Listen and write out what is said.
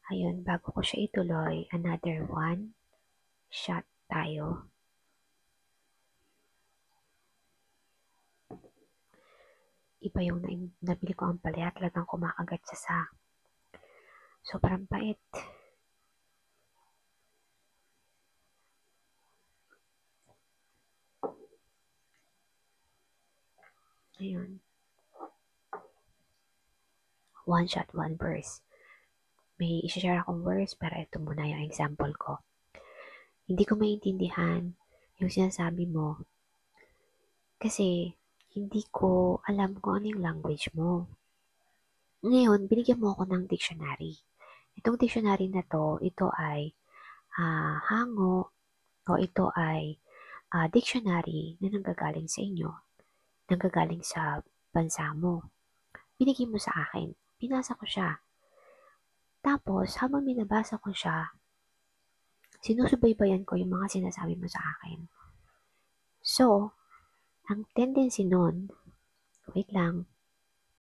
Ayun, bago ko siya ituloy, another one shot tayo. Iba yung nabili ko ang palaya, talagang kumakagat siya sa sobrang pait. Ayun. One shot, one verse. May isi-share akong verse, pero ito muna yung example ko. Hindi ko maintindihan yung sinasabi mo kasi hindi ko alam kung ano yung language mo. Ngayon, binigyan mo ako ng dictionary. Itong dictionary na to, ito ay hango o ito ay dictionary na nanggagaling sa inyo, nanggagaling sa bansa mo. Binigyan mo sa akin. Pinasa ko siya. Tapos, habang binabasa ko siya, sinusubaybayan ko yung mga sinasabi mo sa akin. So, ang tendency nun, wait lang,